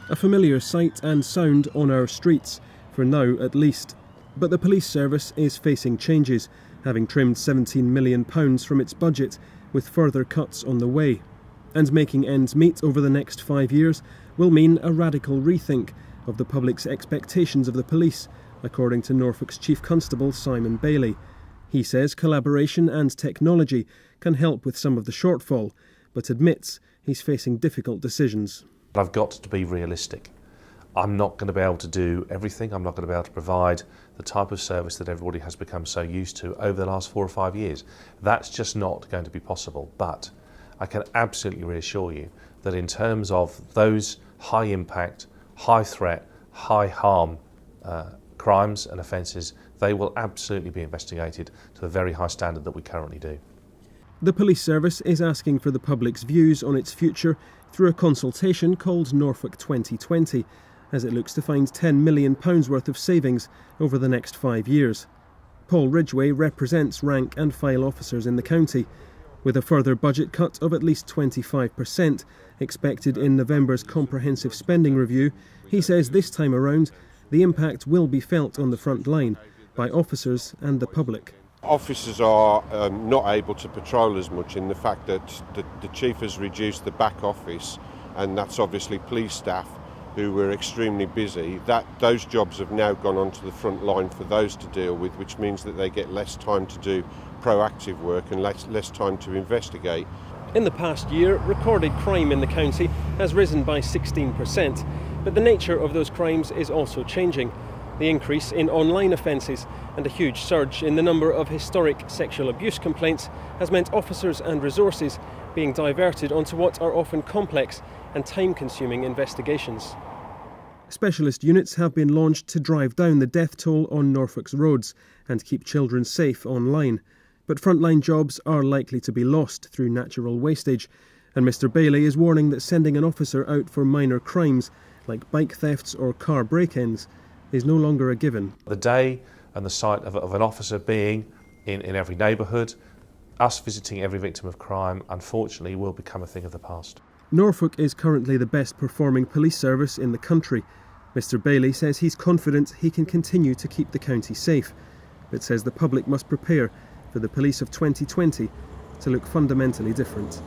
A familiar sight and sound on our streets, for now at least. But the police service is facing changes, having trimmed £17 million from its budget, with further cuts on the way. And making ends meet over the next 5 years will mean a radical rethink of the public's expectations of the police, according to Norfolk's Chief Constable Simon Bailey. He says collaboration and technology can help with some of the shortfall, but admits he's facing difficult decisions. I've got to be realistic. I'm not going to be able to do everything. I'm not going to be able to provide the type of service that everybody has become so used to over the last 4 or 5 years. That's just not going to be possible. But I can absolutely reassure you that in terms of those high impact, high threat, high harm crimes and offences, they will absolutely be investigated to the very high standard that we currently do. The police service is asking for the public's views on its future through a consultation called Norfolk 2020, as it looks to find £10 million worth of savings over the next 5 years. Paul Ridgway represents rank and file officers in the county. With a further budget cut of at least 25% expected in November's comprehensive spending review, he says this time around the impact will be felt on the front line by officers and the public. Officers are not able to patrol as much in the fact that the chief has reduced the back office, and that's obviously police staff who were extremely busy. Those jobs have now gone onto the front line for those to deal with, which means that they get less time to do proactive work and less time to investigate. In the past year, recorded crime in the county has risen by 16%, but the nature of those crimes is also changing. The increase in online offences and a huge surge in the number of historic sexual abuse complaints has meant officers and resources being diverted onto what are often complex and time-consuming investigations. Specialist units have been launched to drive down the death toll on Norfolk's roads and keep children safe online. But frontline jobs are likely to be lost through natural wastage, and Mr Bailey is warning that sending an officer out for minor crimes like bike thefts or car break-ins is no longer a given. The day and the sight of an officer being in every neighbourhood, us visiting every victim of crime, unfortunately will become a thing of the past. Norfolk is currently the best performing police service in the country. Mr Bailey says he's confident he can continue to keep the county safe, but says the public must prepare for the police of 2020 to look fundamentally different.